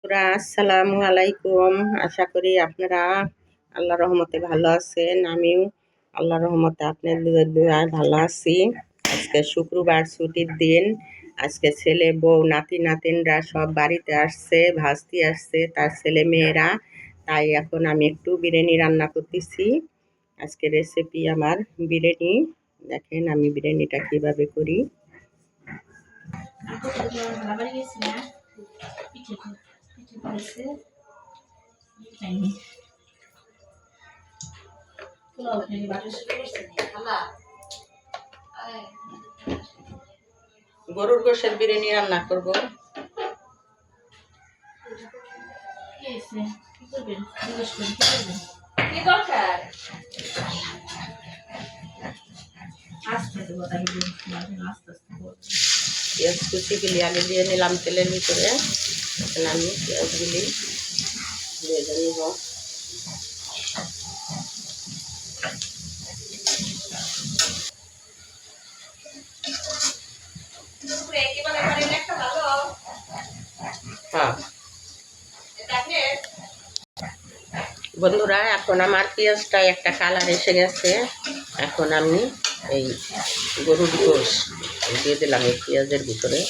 আসসালামু আলাইকুম। আশা করি আপনারা আল্লাহ রহমতে ভালো আছেন। আমিও আল্লাহ রহমতে আপনাদের দোয়ায় ভালো আছি। আজকে শুক্রবার, ছুটির দিন। আজকে ছেলে বউ নাতি নাতিনরা সব বাড়িতে আসছে, ভাস্তি আসছে, তার ছেলে মেয়েরা। তাই এখন আমি একটু বিরিয়ানি রান্না করতেছি। আজকে রেসিপি আমার বিরিয়ানি। দেখেন আমি বিরিয়ানিটা কিভাবে করি। গরুর গোশের বিরিয়ানি রান্না করব। পেঁয়াজ কুচিগুলি আগে দিয়ে নিলাম তেলের ভিতরে। এখন আমি পেঁয়াজগুলি ভেজে নিব। হ্যাঁ বন্ধুরা, এখন আমার পেঁয়াজটা একটা কালার এসে গেছে। এখন আমি এই গরুর গোশ দিয়ে দিলাম এই পেঁয়াজের ভিতরে।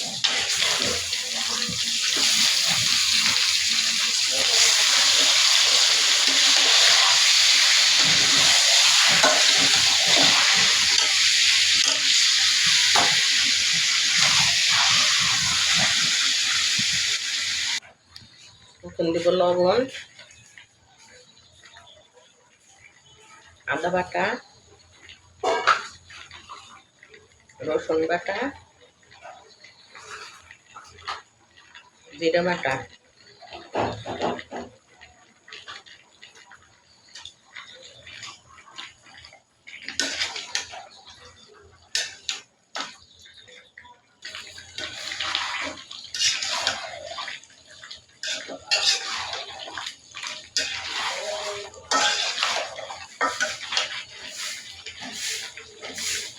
এখন দিব লবণ, আদা বাটা, রসুন বাটা, জিরা বাটা।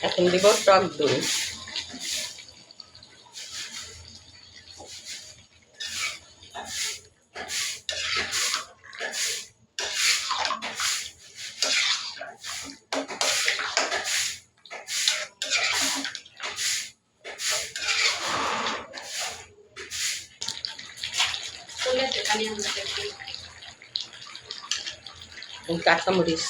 এখন দিব টক দই। কাঁচামরিচ।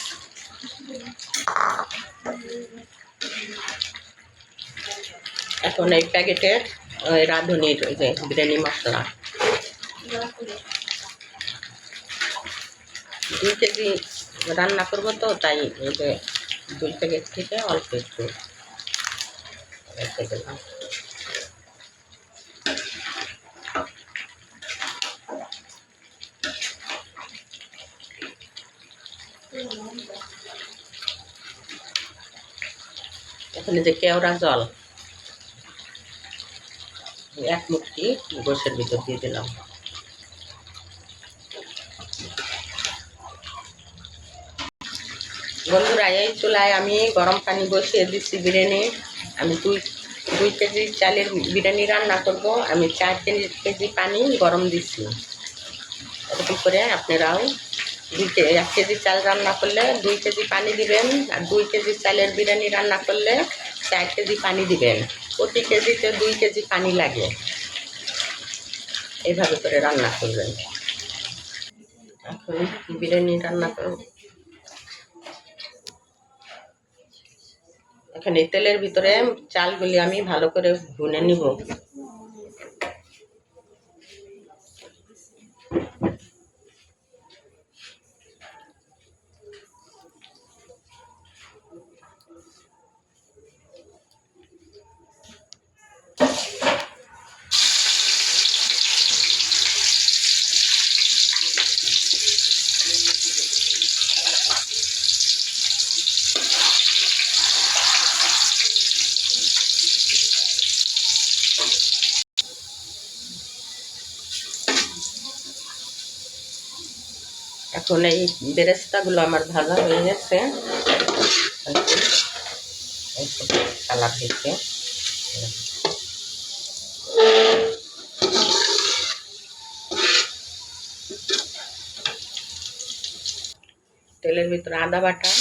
এখন এই প্যাকেটের রাঁধুনির ওই যে বিরিয়ানি মশলা 2 কেজি রান্না করবো, তো তাই এই যে 2 প্যাকেট থেকে অল্প একটু রেখে দিলাম। এখানে যে কেওড়া জল 1 মুঠি গোশের ভিতর দিয়ে দিলাম। বন্ধুরা, এই চুলায় আমি গরম পানি বসিয়ে দিচ্ছি বিরিয়ানি। আমি 2 কেজি চালের বিরিয়ানি রান্না করব। আমি 4 কেজি পানি গরম দিচ্ছি। এরকম করে আপনারাও 1 কেজি চাল রান্না করলে 2 কেজি পানি দিবেন, আর 2 কেজি চালের বিরিয়ানি রান্না করলে 4 কেজি পানি দিবেন। প্রতি কেজিতে 2 কেজি পানি লাগে। এইভাবে করে রান্না করবেন। এখন বিরিয়ানি রান্না করব। এখানে তেলের ভিতরে চালগুলি আমি ভালো করে ভুনে নিব। এখন এই বেরেস্তাগুলো আমার ভাজা হয়ে গেছে, কালার হয়েছে। তেলের ভিতরে আদা বাটা,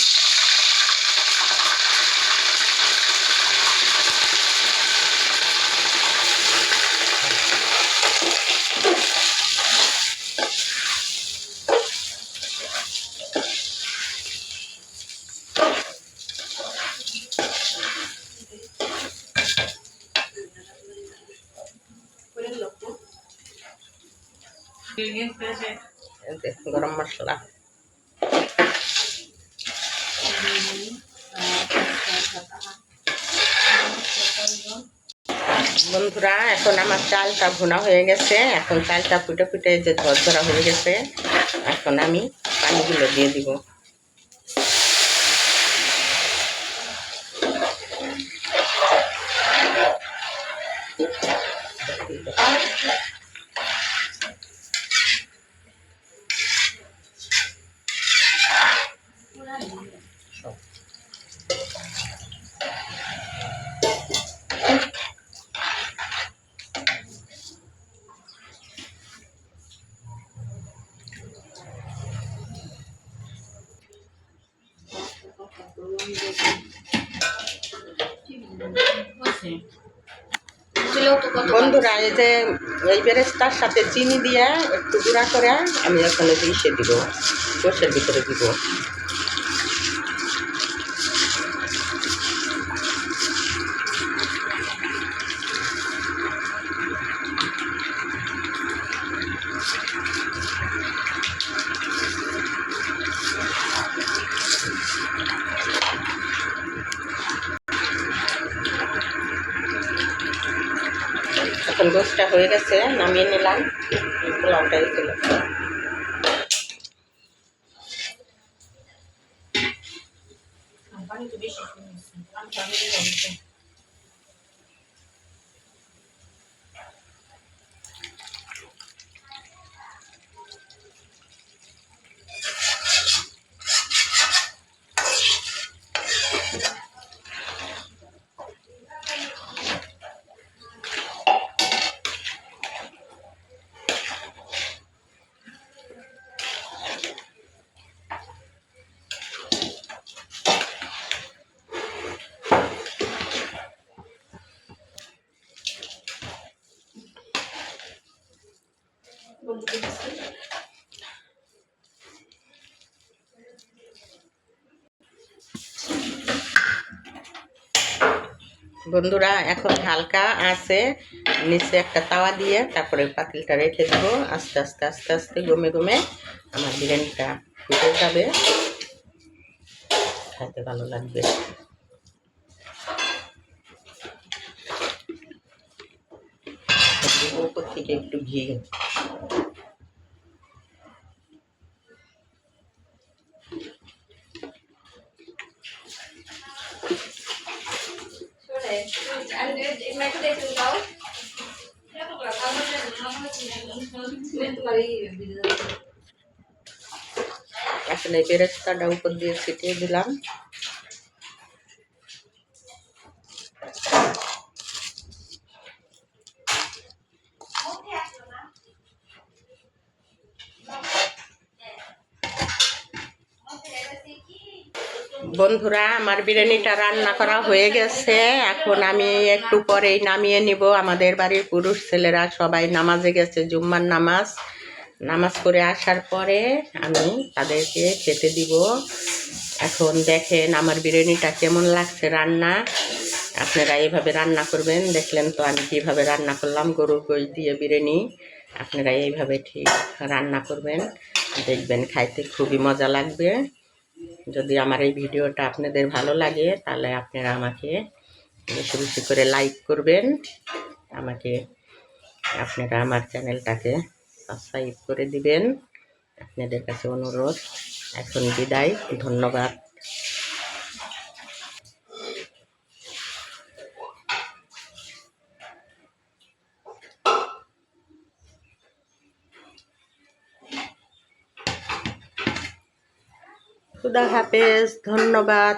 গরম মশলা, বন্ধুরা এখন আমার চালটা ভুনা হয়ে গেছে। এখন চালটা ফুটে ফুটে যে ঝরঝরা হয়ে গেছে, এখন আমি পানিগুলো দিয়ে দিব। বন্ধুরা এই যে এই বেরেস্তার সাথে চিনি দিয়ে একটু গুঁড়া করে আমি এখানে ইসে দিব, গোশের ভিতরে দিব। এখন গোশটা হয়ে গেছে, নামিয়ে নিলাম। পোলাওটাই ছিল বন্ধুরা। এখন হালকা আছে নিচে একটা তাওয়া দিয়ে তারপরে পাতিলটা রেখে দেবো। আস্তে আস্তে আস্তে আস্তে গমে গমে আমার বিরিয়ানিটা ফুটে যাবে, খেতে ভালো লাগবে। উপর থেকে একটু ঘি, এখন এই বেরেস্তাটা উপর দিয়ে ছিটিয়ে দিলাম। বন্ধুরা আমার বিরিয়ানিটা রান্না করা হয়ে গেছে। এখন আমি একটু পরেই নামিয়ে নিব। আমাদের বাড়ির পুরুষ ছেলেরা সবাই নামাজে গেছে, জুম্মার নামাজ করে আসার পরে আমি তাদেরকে খেতে দিব। এখন দেখেন আমার বিরিয়ানিটা কেমন লাগছে রান্না। আপনারা এইভাবে রান্না করবেন। দেখলেন তো আমি কীভাবে রান্না করলাম, গরুর গোশত দিয়ে বিরিয়ানি। আপনারা এইভাবে ঠিক রান্না করবেন, দেখবেন খাইতে খুবই মজা লাগবে। যদি আমার এই ভিডিওটা আপনাদের ভালো লাগে তাহলে আপনারা আমাকে বেশি বেশি করে লাইক করবেন, আপনারা আমার চ্যানেলটাকে সাবস্ক্রাইব করে দিবেন। আপনাদের কাছে অনুরোধ। এখন বিদায়, ধন্যবাদ। খুদা হাফেজ, ধন্যবাদ।